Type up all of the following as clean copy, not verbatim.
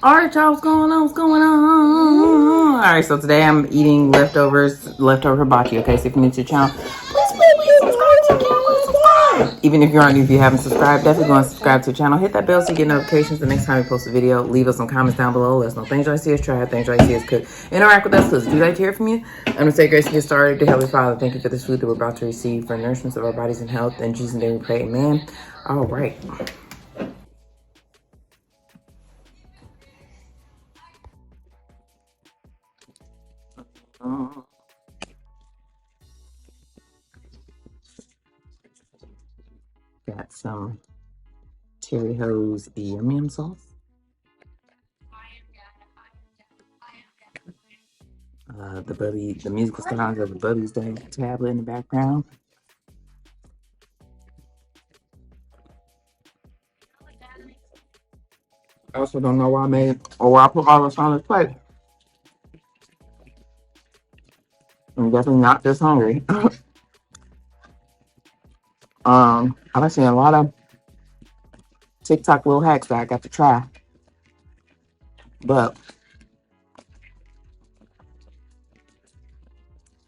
All right, y'all, what's going on? What's going on? All right, so today I'm eating leftover hibachi. Okay, so if you're new to the channel, please subscribe to the channel. Subscribe. Even if you aren't new, if you haven't subscribed, definitely go and subscribe to the channel. Hit that bell so you get notifications the next time we post a video. Leave us some comments down below. Let us know things you like to see us try, things you like to see us cook. Interact with us because we like to hear from you. I'm going to say grace to get started. Dear Heavenly Father, thank you for this food that we're about to receive for nourishment of our bodies and health. In Jesus' name we pray, amen. All right. Got some Terry Ho's yum yum sauce. The musical styles of the Bubby's Day tablet in the background. I also don't know why I made or why I put all this on this plate. I'm definitely not this hungry. I've been seeing a lot of TikTok little hacks that I got to try, but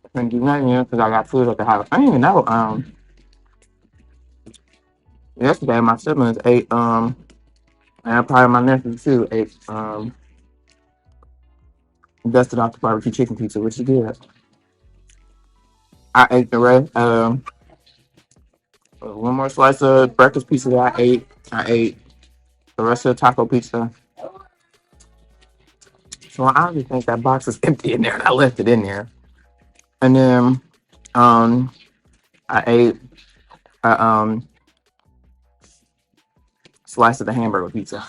I couldn't do nothing yet because I got food at the house. I didn't even know. Yesterday my siblings ate and probably my nephew too ate dusted off the barbecue chicken pizza, which is good. I ate the rest. One more slice of breakfast pizza that I ate. I ate the rest of the taco pizza. So I honestly think that box is empty in there, and I left it in there. And then I ate a slice of the hamburger pizza.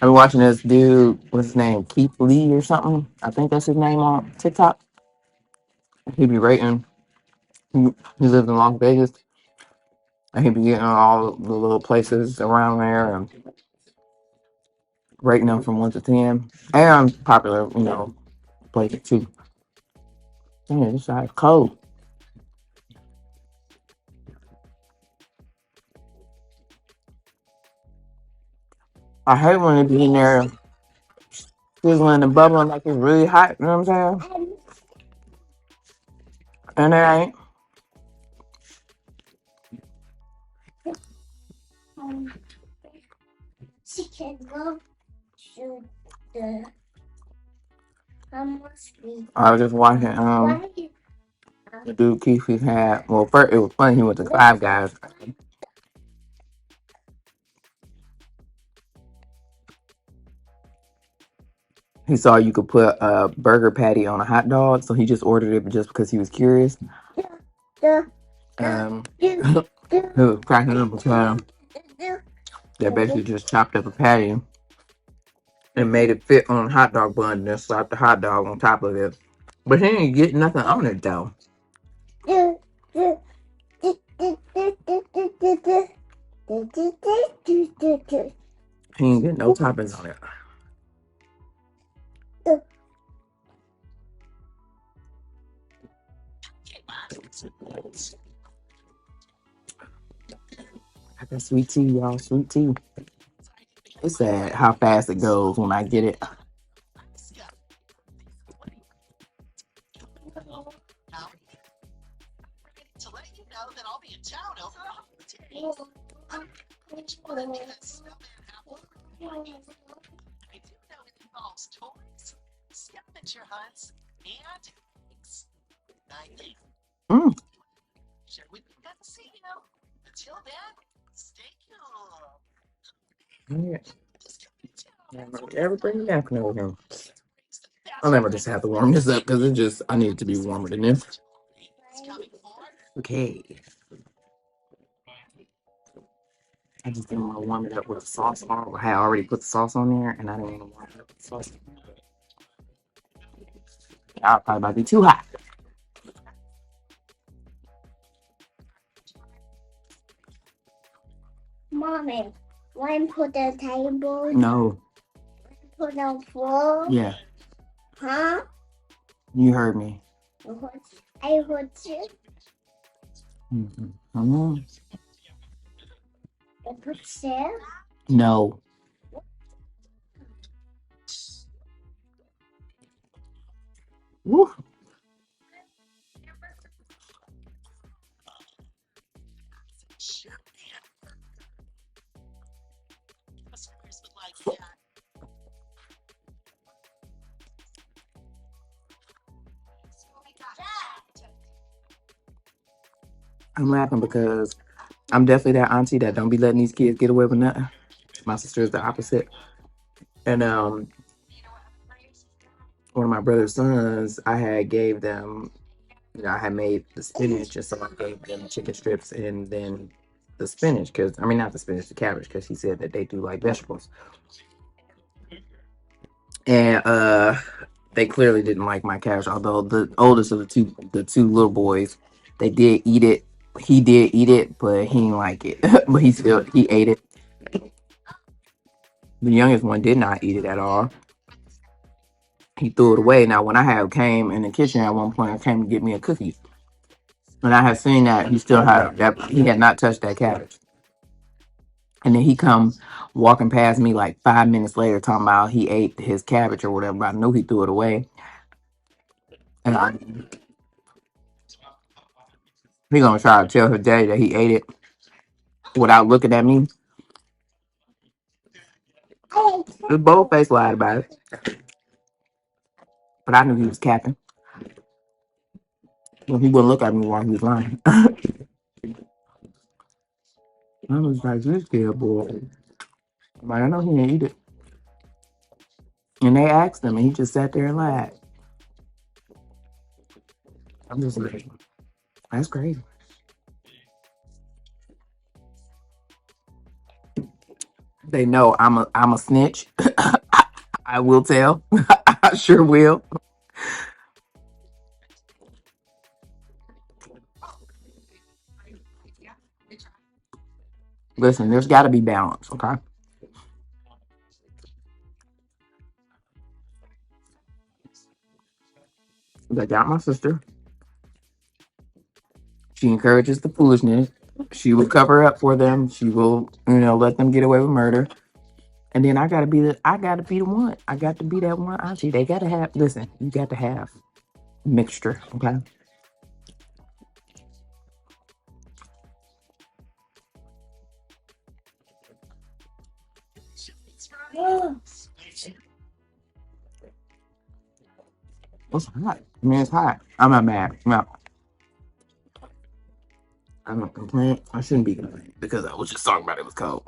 I've been watching this dude, what's his name, Keith Lee or something. I think that's his name on TikTok. He be rating. He lives in Las Vegas, and he be getting all the little places around there and rating them from 1 to 10. And popular, places too. Damn, this side is cold. I hate when it be in there sizzling and bubbling like it's really hot. You know what I'm saying? And it ain't. She can go to the I was just watching the dude Keith he had. Well, first it was funny. He went to Five Guys. He saw you could put a burger patty on a hot dog, so he just ordered it just because he was curious. He was cracking up with him. They basically just chopped up a patty and made it fit on a hot dog bun and then slapped the hot dog on top of it. But he didn't get nothing on it though. He didn't get no toppings on it. I got sweet tea, y'all. Sweet tea. It's sad how fast it goes when I get it. Mm. Yeah. Ever bring the napkin over here? I'll never just have to warm this up because I need it to be warmer than this. Okay. I just didn't want to warm it up with the sauce on. I had already put the sauce on there and I didn't want to warm it up with the sauce. I'll probably about to be too hot. Mommy, want to put the table? No. Put on the floor? Yeah. Huh? You heard me. What? Mm-hmm. No. Woo. I'm laughing because I'm definitely that auntie that don't be letting these kids get away with nothing. My sister is the opposite. And one of my brother's sons, I had gave them, I had made the spinach, and so I gave them chicken strips and then the spinach, because I mean not the spinach, the cabbage, because he said that they do like vegetables. And they clearly didn't like my cabbage, although the oldest of the two little boys, they did eat it. He did eat it, but he didn't like it. But he ate it. The youngest one did not eat it at all. He threw it away. Now, when I had came in the kitchen at one point, I came to get me a cookie, and I had seen that he still had that. He had not touched that cabbage, and then he come walking past me like 5 minutes later, talking about he ate his cabbage or whatever. But I knew he threw it away, and he gonna try to tell his daddy that he ate it without looking at me. His bold face lied about it, but I knew he was capping. Well, he wouldn't look at me while he was lying. I was like, this kid, boy. I'm like, I know he didn't eat it. And they asked him, and he just sat there and lied. I'm just like, that's crazy. They know I'm a snitch. I will tell. I sure will. Listen, there's got to be balance, okay? They got my sister. She encourages the foolishness. She will cover up for them. She will, let them get away with murder. And then I gotta be the one. I got to be that one auntie. They gotta have. Listen, you got to have mixture, okay? It's hot. I mean, it's hot. I'm not mad. No, I don't complain. I shouldn't be complaining because I was just talking about it was cold.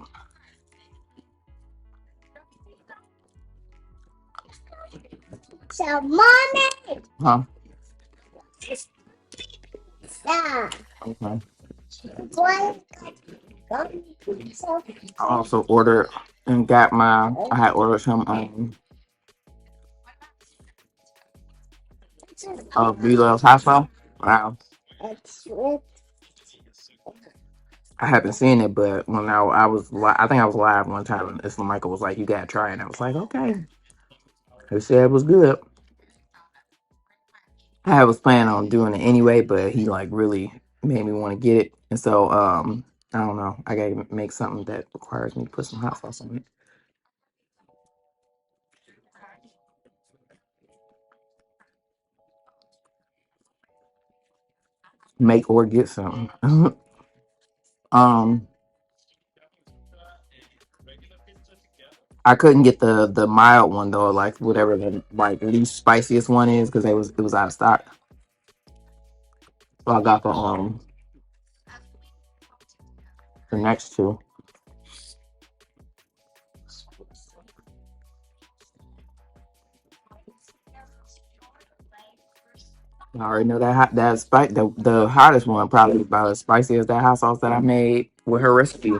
Huh? Okay. I also ordered and got I had ordered some Belo's hot sauce. Wow. I haven't seen it, but when I think I was live one time, and Isla Michael was like, "You gotta try it." And I was like, "Okay." He said it was good. I was planning on doing it anyway, but he like really made me want to get it, and so I don't know. I gotta make something that requires me to put some hot sauce on it. Make or get something. um, I couldn't get the mild one though, like whatever the like least spiciest one is, because it was out of stock. So I got the next two. I already know the hottest one probably about as spicy as that hot sauce that I made with her recipe.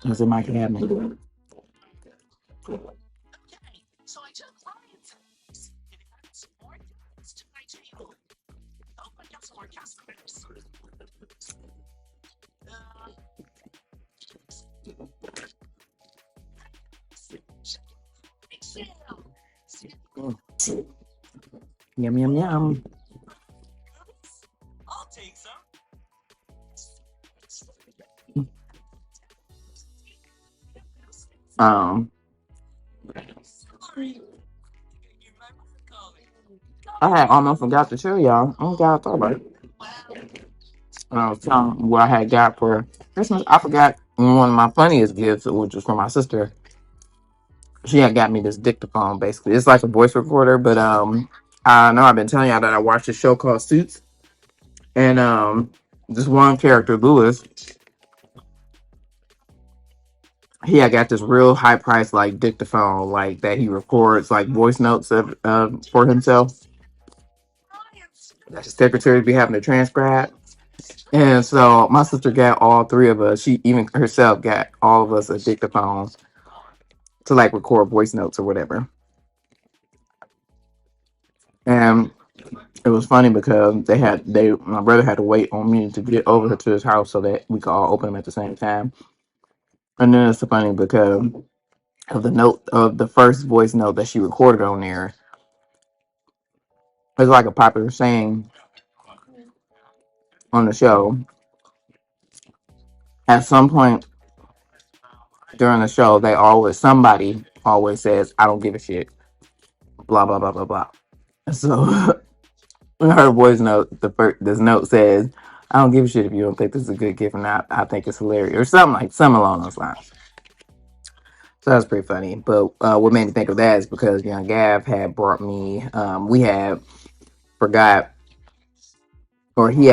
It's in my cabinet. Mm. Yum yum yum. Um, I had almost forgot to tell y'all. Oh God, I thought about it. I was telling what I had got for Christmas. I forgot one of my funniest gifts, which was from my sister. She had got me this dictaphone. Basically, it's like a voice recorder. But I know I've been telling y'all that I watched a show called Suits, and this one character, Lewis, he had got this real high price like dictaphone, like that he records like voice notes of for himself. That his secretary be having to transcribe. And so my sister got all three of us. She even herself got all of us a dictaphone to like record voice notes or whatever. And it was funny because my brother had to wait on me to get over to his house so that we could all open them at the same time. And then it's funny because of the note of the first voice note that she recorded on there. It's like a popular saying on the show. At some point during the show, somebody always says, "I don't give a shit." Blah blah blah blah blah. So her voice note, this note says, "I don't give a shit if you don't think this is a good gift or not. I think it's hilarious," or something along those lines. So that's pretty funny. But what made me think of that is because young Gav had brought me. We had forgot, or he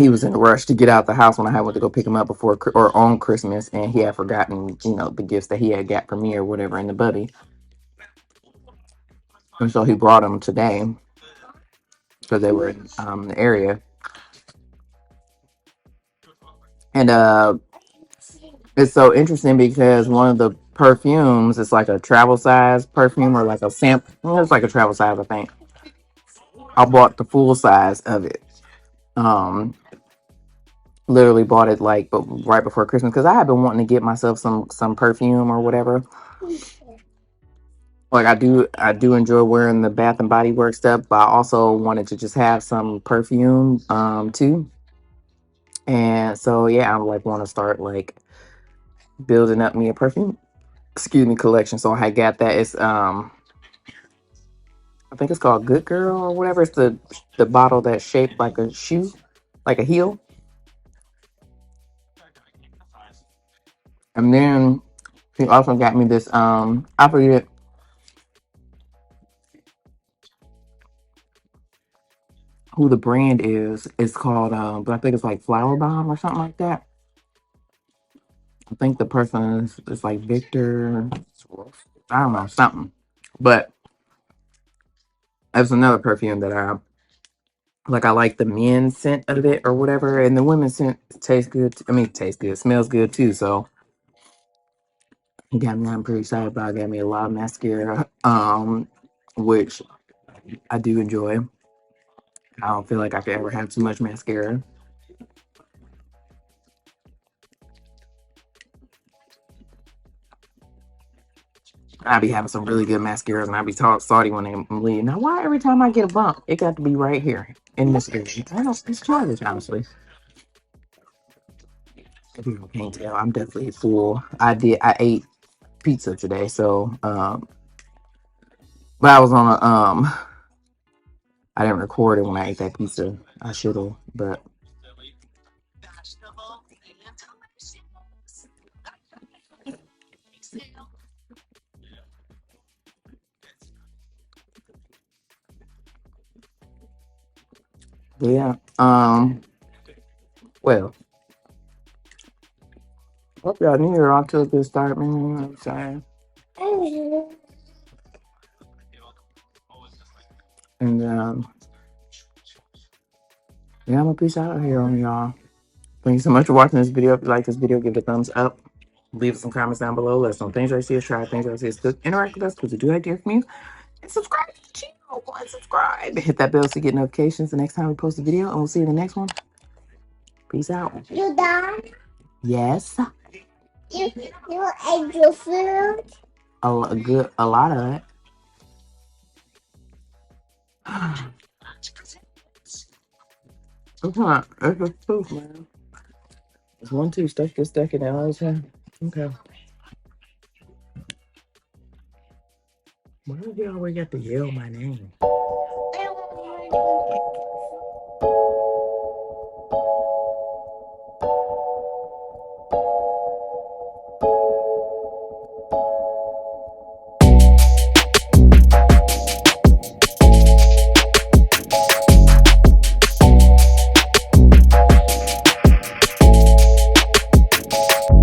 was in a rush to get out the house when I had went to go pick him up or on Christmas, and he had forgotten, the gifts that he had got for me or whatever in the buddy, and so he brought them today because they were in the area, and it's so interesting because one of the perfumes is like a travel size perfume or like a sample. It's like a travel size, I think. I bought the full size of it. Um, Literally bought it like, but right before Christmas because I have been wanting to get myself some perfume or whatever. Like I do enjoy wearing the Bath and Body Works stuff, but I also wanted to just have some perfume too. And so yeah, I like want to start like building up me a perfume, collection. So I got that. It's I think it's called Good Girl or whatever. It's the bottle that's shaped like a shoe, like a heel. And then he also got me this I forget who the brand is. It's called but I think it's like Flower Bomb or something like that. I think the person is like Victor. I don't know, something. But there's another perfume that I like. I like the men's scent of it or whatever, and the women's scent tastes good. I mean, tastes good, smells good too. So he got me. I'm pretty excited about. Got me a lot of mascara, which I do enjoy. I don't feel like I could ever have too much mascara. I be having some really good mascaras, and I be taught salty when they leave. Now, why every time I get a bump, it got to be right here in this area? I don't know. It's childish, honestly. If you can't tell, I'm definitely full. I ate pizza today, so but I was on a I didn't record it when I ate that pizza. I should have, but yeah. Well, hope y'all New Year off to a good start, man. I'm sorry. And yeah, I'm gonna peace out here on y'all. Thank you so much for watching this video. If you like this video, give it a thumbs up. Leave some comments down below. Let us know things I see us try, things I see us cook. Interact with us because we do like to hear from you. And subscribe to the channel. Go and subscribe. Hit that bell so you get notifications the next time we post a video. And we'll see you in the next one. Peace out. You done? Yes. You ate your food? A lot of it. Come on. That's a proof, man. It's 1, 2. Stuck it all the time. Okay. Why do you always got to yell my name?